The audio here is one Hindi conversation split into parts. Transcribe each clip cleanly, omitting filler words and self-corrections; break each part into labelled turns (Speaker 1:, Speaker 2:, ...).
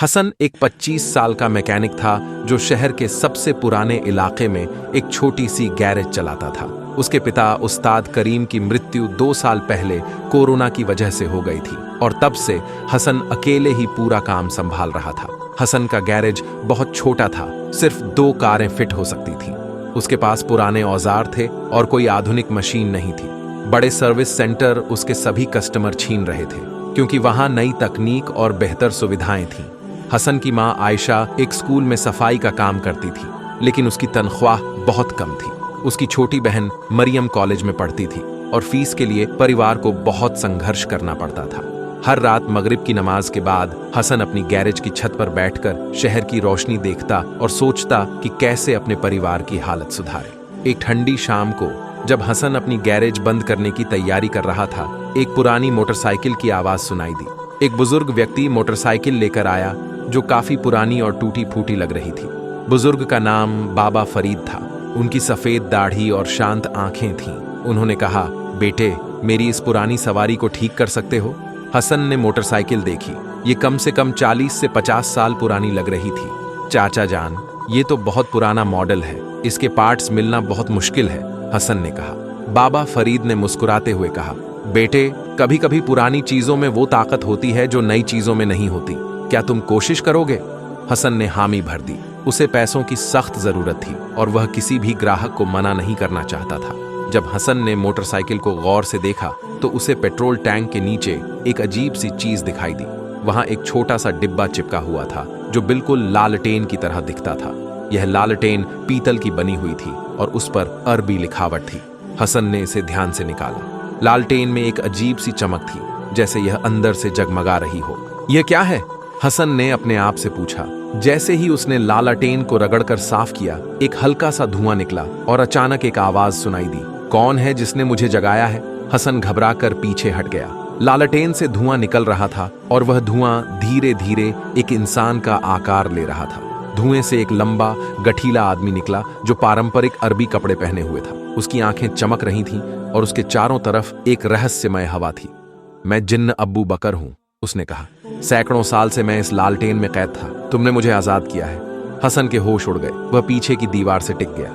Speaker 1: हसन एक 25 साल का मैकेनिक था जो शहर के सबसे पुराने इलाके में एक छोटी सी गैरेज चलाता था। उसके पिता उस्ताद करीम की मृत्यु 2 साल पहले कोरोना की वजह से हो गई थी और तब से हसन अकेले ही पूरा काम संभाल रहा था। हसन का गैरेज बहुत छोटा था, सिर्फ 2 कारें फिट हो सकती थीं। उसके पास पुराने औजार थे और कोई आधुनिक मशीन नहीं थी। बड़े सर्विस सेंटर उसके सभी कस्टमर छीन रहे थे क्योंकि वहां नई तकनीक और बेहतर सुविधाएं थीं। हसन की मां आयशा एक स्कूल में सफाई का काम करती थी, लेकिन उसकी तनख्वाह बहुत कम थी। उसकी छोटी बहन मरियम कॉलेज में पढ़ती थी और फीस के लिए परिवार को बहुत संघर्ष करना पड़ता था। हर रात मगरिब की नमाज के बाद हसन अपनी गैरेज की छत पर बैठकर शहर की रोशनी देखता और सोचता कि कैसे अपने परिवार की हालत सुधारे। एक ठंडी शाम को जब हसन अपनी गैरेज बंद करने की तैयारी कर रहा था, एक पुरानी मोटरसाइकिल की आवाज सुनाई दी। एक बुजुर्ग व्यक्ति मोटरसाइकिल लेकर आया जो काफी पुरानी और टूटी फूटी लग रही थी। बुजुर्ग का नाम बाबा फरीद था। उनकी सफेद दाढ़ी और शांत आंखें थीं। उन्होंने कहा, बेटे, मेरी इस पुरानी सवारी को ठीक कर सकते हो? हसन ने मोटरसाइकिल देखी। ये कम से कम 40 से 50 साल पुरानी लग रही थी। चाचा जान, ये तो बहुत पुराना मॉडल है, इसके पार्ट्स मिलना बहुत मुश्किल है, हसन ने कहा। बाबा फरीद ने मुस्कुराते हुए कहा, बेटे, कभी कभी पुरानी चीजों में वो ताकत होती है जो नई चीजों में नहीं होती। क्या तुम कोशिश करोगे? हसन ने हामी भर दी। उसे पैसों की सख्त जरूरत थी और वह किसी भी ग्राहक को मना नहीं करना चाहता था। जब हसन ने मोटरसाइकिल को गौर से देखा तो उसे पेट्रोल टैंक के नीचे एक अजीब सी चीज दिखाई दी। वहां एक छोटा सा डिब्बा चिपका हुआ था जो बिल्कुल लालटेन की तरह दिखता था। यह लालटेन पीतल की बनी हुई थी और उस पर अरबी लिखावट थी। हसन ने इसे ध्यान से निकाला। लालटेन में एक अजीब सी चमक थी, जैसे यह अंदर से जगमगा रही हो। यह क्या है? हसन ने अपने आप से पूछा। जैसे ही उसने लालटेन को रगड़कर साफ किया, एक हल्का सा धुआं निकला और अचानक एक आवाज सुनाई दी, कौन है जिसने मुझे जगाया है? हसन घबराकर पीछे हट गया। लालटेन से धुआं निकल रहा था और वह धुआं धीरे धीरे एक इंसान का आकार ले रहा था। धुएं से एक लंबा गठीला आदमी निकला जो पारंपरिक अरबी कपड़े पहने हुए था। उसकी आंखें चमक रही थीं और उसके चारों तरफ एक रहस्यमय हवा थी। मैं जिन्न अब्बू बकर हूं, उसने कहा। सैकड़ों साल से मैं इस लालटेन में कैद था। तुमने मुझे आजाद किया है। हसन के होश उड़ गए। वह पीछे की दीवार से टिक गया।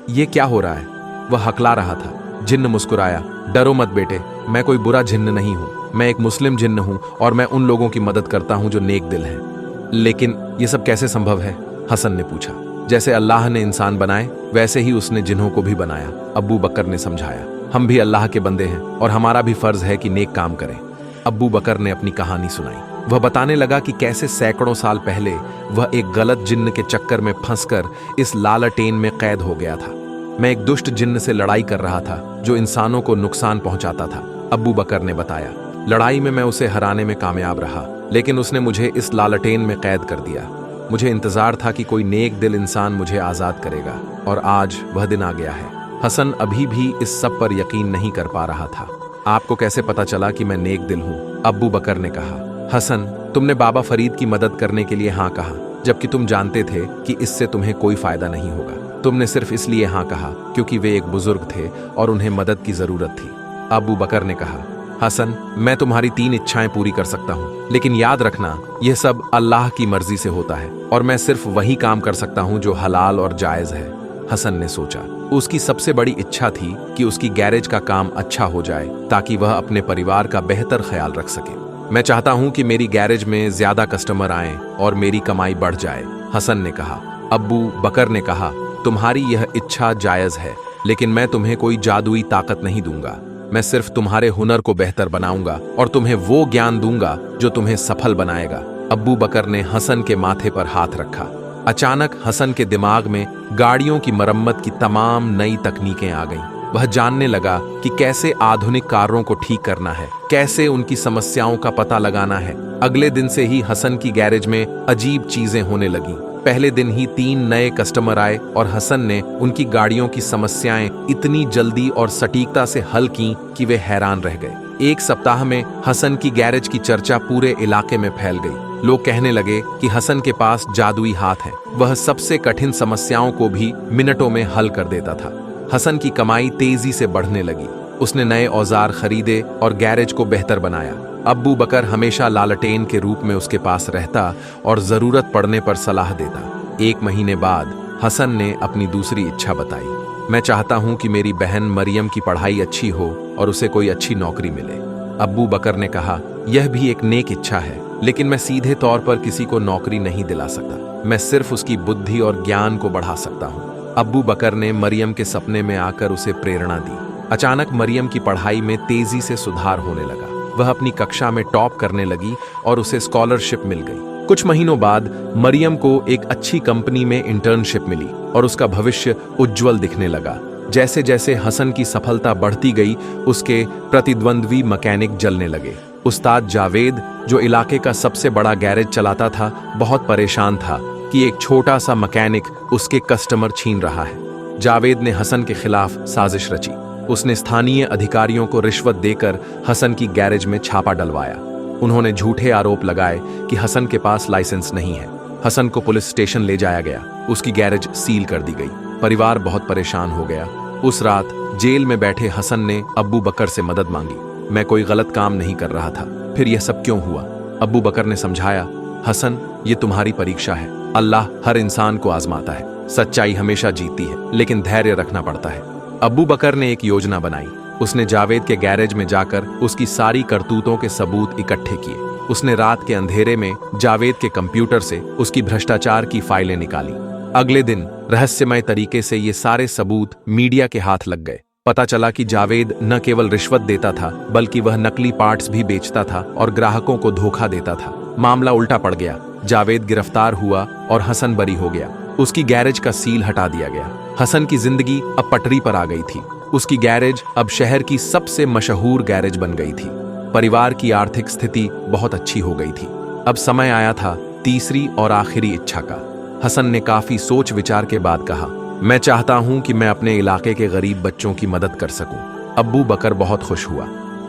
Speaker 1: ये क्या हो रहा है? वह हकला रहा था। जिन्न मुस्कुराया। डरो मत बेटे, मैं कोई बुरा जिन्न नहीं हूं। मैं एक मुस्लिम जिन्न हूं और मैं उन लोगों की मदद करता हूं जो नेक दिल हैं। लेकिन ये सब कैसे संभव है? हसन ने पूछा। जैसे अल्लाह ने इंसान बनाए वैसे ही उसने जिन्हों को भी बनाया, अब्बू बकर ने समझाया। हम भी अल्लाह के बंदे हैं और हमारा भी फर्ज है कि नेक काम करें। अब्बू बकर ने अपनी कहानी सुनाई। वह बताने लगा कि कैसे सैकड़ों साल पहले वह एक गलत जिन्न के चक्कर में फंसकर इस लालटेन में कैद हो गया था। मैं एक दुष्ट जिन्न से लड़ाई कर रहा था जो इंसानों को नुकसान पहुंचाता था, अब्बू बकर ने बताया। लड़ाई में मैं उसे हराने में कामयाब रहा, लेकिन उसने मुझे इस लालटेन में कैद कर दिया। मुझे इंतजार था कि कोई नेक दिल इंसान मुझे आजाद करेगा और आज वह दिन आ गया है। हसन अभी भी इस सब पर यकीन नहीं कर पा रहा था। आपको कैसे पता चला कि मैं नेक दिल हूं? अब्बू बकर ने कहा। हसन, तुमने बाबा फरीद की मदद करने के लिए हाँ कहा, जबकि तुम जानते थे कि इससे तुम्हें कोई फायदा नहीं होगा। तुमने सिर्फ इसलिए हाँ कहा क्योंकि वे एक बुजुर्ग थे और उन्हें मदद की जरूरत थी। अब्बू बकर ने कहा, हसन, मैं तुम्हारी 3 इच्छाएं पूरी कर सकता हूँ, लेकिन याद रखना यह सब अल्लाह की मर्जी से होता है और मैं सिर्फ वही काम कर सकता हूँ जो हलाल और जायज है। हसन ने सोचा। उसकी सबसे बड़ी इच्छा थी कि उसकी गैरेज का काम अच्छा हो जाए ताकि वह अपने परिवार का बेहतर ख्याल रख सके। मैं चाहता हूं कि मेरी गैरेज में ज्यादा कस्टमर आएं और मेरी कमाई बढ़ जाए, हसन ने कहा। अब्बू बकर ने कहा, तुम्हारी यह इच्छा जायज है, लेकिन मैं तुम्हें कोई जादुई ताकत नहीं दूंगा। मैं सिर्फ तुम्हारे हुनर को बेहतर बनाऊंगा और तुम्हें वो ज्ञान दूंगा जो तुम्हें सफल बनाएगा। अब्बू बकर ने हसन के माथे पर हाथ रखा। अचानक हसन के दिमाग में गाड़ियों की मरम्मत की तमाम नई तकनीकें आ गईं। वह जानने लगा कि कैसे आधुनिक कारों को ठीक करना है, कैसे उनकी समस्याओं का पता लगाना है। अगले दिन से ही हसन की गैरेज में अजीब चीजें होने लगीं। पहले दिन ही 3 नए कस्टमर आए और हसन ने उनकी गाड़ियों की समस्याएं इतनी जल्दी और सटीकता से हल की कि वे हैरान रह गए। एक सप्ताह में हसन की गैरेज की चर्चा पूरे इलाके में फैल गई। लोग कहने लगे कि हसन के पास जादुई हाथ है। वह सबसे कठिन समस्याओं को भी मिनटों में हल कर देता था। हसन की कमाई तेजी से बढ़ने लगी। उसने नए औजार खरीदे और गैरेज को बेहतर बनाया। अब्बू बकर हमेशा लालटेन के रूप में उसके पास रहता और जरूरत पड़ने पर सलाह देता। 1 महीने बाद हसन ने अपनी दूसरी इच्छा बताई। मैं चाहता हूं कि मेरी बहन मरियम की पढ़ाई अच्छी हो और उसे कोई अच्छी नौकरी मिले। अब्बू बकर ने कहा, यह भी एक नेक इच्छा है, लेकिन मैं सीधे तौर पर किसी को नौकरी नहीं दिला सकता। मैं सिर्फ उसकी बुद्धि और ज्ञान को बढ़ा सकता हूँ। अब्बू बकर ने मरियम के सपने में आकर उसे प्रेरणा दी। अचानक मरियम की पढ़ाई में तेजी से सुधार होने लगा। वह अपनी कक्षा में टॉप करने लगी और उसे स्कॉलरशिप मिल गई। कुछ महीनों बाद मरियम को एक अच्छी कंपनी में इंटर्नशिप मिली और उसका भविष्य उज्जवल दिखने लगा। जैसे जैसे हसन की सफलता बढ़ती गई, उसके प्रतिद्वंद्वी मैकेनिक जलने लगे। उस्ताद जावेद, जो इलाके का सबसे बड़ा गैरेज चलाता था, बहुत परेशान था कि एक छोटा सा मैकेनिक उसके कस्टमर छीन रहा है। जावेद ने हसन के खिलाफ साजिश रची। उसने स्थानीय अधिकारियों को रिश्वत देकर हसन की गैरेज में छापा डलवाया। उन्होंने झूठे आरोप लगाए कि हसन के पास लाइसेंस नहीं है। हसन को पुलिस स्टेशन ले जाया गया। उसकी गैरेज सील कर दी गई। परिवार बहुत परेशान हो गया। उस रात जेल में बैठे हसन ने अब्बू बकर से मदद मांगी। मैं कोई गलत काम नहीं कर रहा था, फिर यह सब क्यों हुआ? अब्बू बकर ने समझाया, हसन, ये तुम्हारी परीक्षा है। अल्लाह हर इंसान को आजमाता है। सच्चाई हमेशा जीतती है, लेकिन धैर्य रखना पड़ता है। अब्बू बकर ने एक योजना बनाई। उसने जावेद के गैरेज में जाकर उसकी सारी करतूतों के सबूत इकट्ठे किए। उसने रात के अंधेरे में जावेद के कंप्यूटर से उसकी भ्रष्टाचार की फाइलें निकाली। अगले दिन रहस्यमय तरीके से ये सारे सबूत मीडिया के हाथ लग गए। पता चला कि जावेद न केवल रिश्वत देता था, बल्कि वह नकली पार्ट्स भी बेचता था और ग्राहकों को धोखा देता था। मामला उल्टा पड़ गया। जावेद गिरफ्तार हुआ और हसन बरी हो गया। उसकी गैरेज का सील हटा दिया गया। हसन की जिंदगी अब पटरी पर आ गई थी। उसकी गैरेज अब शहर की सबसे मशहूर गैरेज बन गई थी। परिवार की आर्थिक स्थिति बहुत अच्छी हो गई थी। अब समय आया था तीसरी और आखिरी इच्छा का। हसन ने काफी सोच विचार के बाद कहा, मैं चाहता हूं कि मैं अपने इलाके के गरीब बच्चों की मदद कर सकूं। अब्बू बकर बहुत खुश हुआ।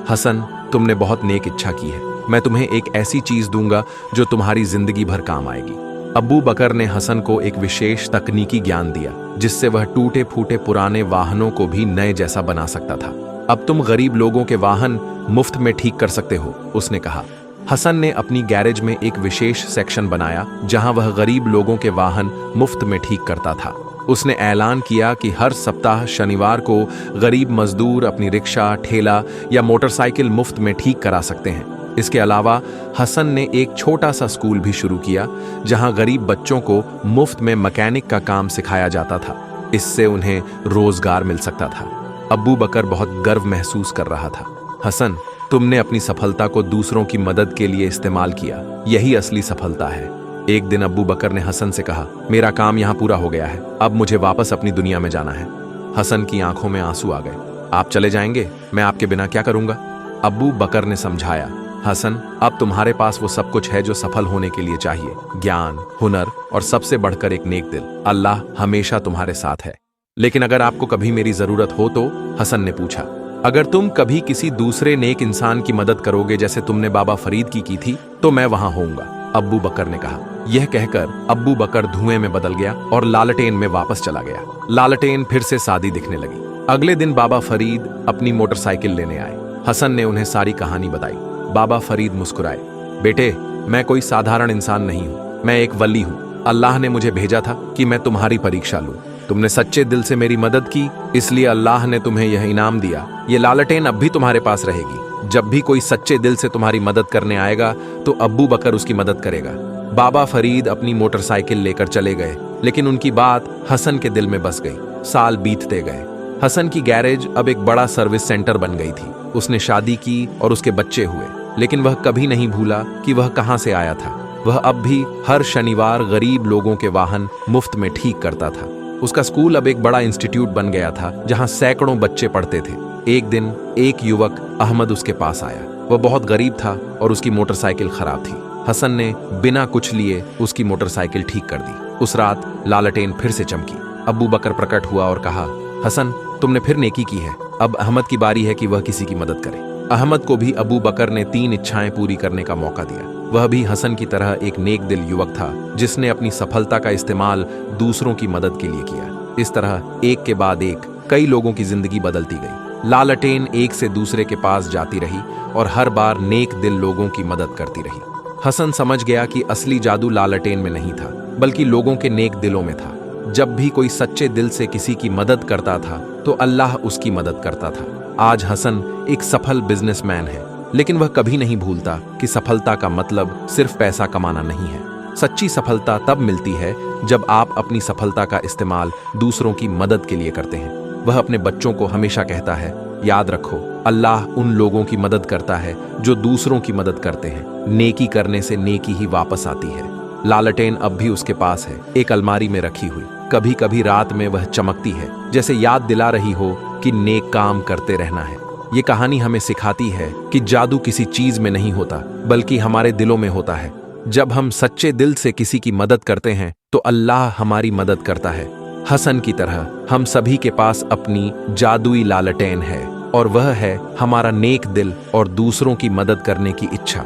Speaker 1: हसन, तुमने बहुत नेक इच्छा की है। मैं तुम्हें एक ऐसी चीज दूंगा जो तुम्हारी जिंदगी भर काम आएगी। अब्बू बकर ने हसन को एक विशेष तकनीकी ज्ञान दिया, जिससे वह टूटे फूटे पुराने वाहनों को भी नए जैसा बना सकता था। अब तुम गरीब लोगों के वाहन मुफ्त में ठीक कर सकते हो, उसने कहा। हसन ने अपनी गैरेज में एक विशेष सेक्शन बनाया, जहां वह गरीब लोगों के वाहन मुफ्त में ठीक करता था। उसने ऐलान किया कि हर सप्ताह शनिवार को गरीब मजदूर अपनी रिक्शा, ठेला या मोटरसाइकिल मुफ्त में ठीक करा सकते हैं। इसके अलावा हसन ने एक छोटा सा स्कूल भी शुरू किया, जहां गरीब बच्चों को मुफ्त में मैकेनिक का काम सिखाया जाता था। इससे उन्हें रोजगार मिल सकता था। अब्बू बकर बहुत गर्व महसूस कर रहा था। हसन, तुमने अपनी सफलता को दूसरों की मदद के लिए इस्तेमाल किया। यही असली सफलता है। एक दिन अब्बू बकर ने हसन से कहा, मेरा काम यहाँ पूरा हो गया है। अब मुझे वापस अपनी दुनिया में जाना है। हसन की आंखों में आंसू आ गए। आप चले जाएंगे? मैं आपके बिना क्या करूंगा? अब्बू बकर ने समझाया, हसन, अब तुम्हारे पास वो सब कुछ है जो सफल होने के लिए चाहिए। ज्ञान, हुनर और सबसे बढ़कर एक नेक दिल। अल्लाह हमेशा तुम्हारे साथ है। लेकिन अगर आपको कभी मेरी जरूरत हो तो? हसन ने पूछा। अगर तुम कभी किसी दूसरे नेक इंसान की मदद करोगे जैसे तुमने बाबा फरीद की थी, तो मैं वहां होऊंगा, अब्बू बकर ने कहा। यह कहकर अब्बू बकर धुएं में बदल गया और लालटेन में वापस चला गया। लालटेन फिर से सादी दिखने लगी। अगले दिन बाबा फरीद अपनी मोटरसाइकिल लेने आए। हसन ने उन्हें सारी कहानी बताई। बाबा फरीद मुस्कुराए। बेटे, मैं कोई साधारण इंसान नहीं हूँ, मैं एक वली हूँ। अल्लाह ने मुझे भेजा था कि मैं तुम्हारी परीक्षा लूं। तुमने सच्चे दिल से मेरी मदद की, इसलिए अल्लाह ने तुम्हें यह इनाम दिया। ये लालटेन अब भी तुम्हारे पास रहेगी। जब भी कोई सच्चे दिल से तुम्हारी मदद करने आएगा तो अब्बू बकर उसकी मदद करेगा। बाबा फरीद अपनी मोटरसाइकिल लेकर चले गए, लेकिन उनकी बात हसन के दिल में बस गई। साल बीतते गए। हसन की गैरेज अब एक बड़ा सर्विस सेंटर बन गई थी। उसने शादी की और उसके बच्चे हुए, लेकिन वह कभी नहीं भूला कि वह कहां से आया था। वह अब भी हर शनिवार गरीब लोगों के वाहन मुफ्त में ठीक करता था। उसका स्कूल अब एक बड़ा इंस्टीट्यूट बन गया था, जहां सैकड़ों बच्चे पढ़ते थे। एक दिन एक युवक अहमद उसके पास आया। वह बहुत गरीब था और उसकी मोटरसाइकिल खराब थी। हसन ने बिना कुछ लिए उसकी मोटरसाइकिल ठीक कर दी। उस रात लालटेन फिर से चमकी। अब्बू बकर प्रकट हुआ और कहा, हसन, तुमने फिर नेकी की है। अब अहमद की बारी है कि वह किसी की मदद करे। अहमद को भी अबू बकर ने 3 इच्छाएं पूरी करने का मौका दिया। वह भी हसन की तरह एक नेक दिल युवक था, जिसने अपनी सफलता का इस्तेमाल दूसरों की मदद के लिए किया। इस तरह एक के बाद एक कई लोगों की जिंदगी बदलती गई। लालटेन एक से दूसरे के पास जाती रही और हर बार नेक दिल लोगों की मदद करती रही। हसन समझ गया कि असली जादू लालटेन में नहीं था, बल्कि लोगों के नेक दिलों में था। जब भी कोई सच्चे दिल से किसी की मदद करता था तो अल्लाह उसकी मदद करता था। आज हसन एक सफल बिजनेसमैन है, लेकिन वह कभी नहीं भूलता कि सफलता का मतलब सिर्फ पैसा कमाना नहीं है। सच्ची सफलता तब मिलती है जब आप अपनी सफलता का इस्तेमाल दूसरों की मदद के लिए करते हैं। वह अपने बच्चों को हमेशा कहता है, याद रखो, अल्लाह उन लोगों की मदद करता है जो दूसरों की मदद करते हैं। नेकी करने से नेकी ही वापस आती है। लालटेन अब भी उसके पास है, एक अलमारी में रखी हुई। कभी कभी रात में वह चमकती है, जैसे याद दिला रही हो कि नेक काम करते रहना है। ये कहानी हमें सिखाती है कि जादू किसी चीज में नहीं होता, बल्कि हमारे दिलों में होता है। जब हम सच्चे दिल से किसी की मदद करते हैं तो अल्लाह हमारी मदद करता है। हसन की तरह हम सभी के पास अपनी जादुई लालटेन है, और वह है हमारा नेक दिल और दूसरों की मदद करने की इच्छा।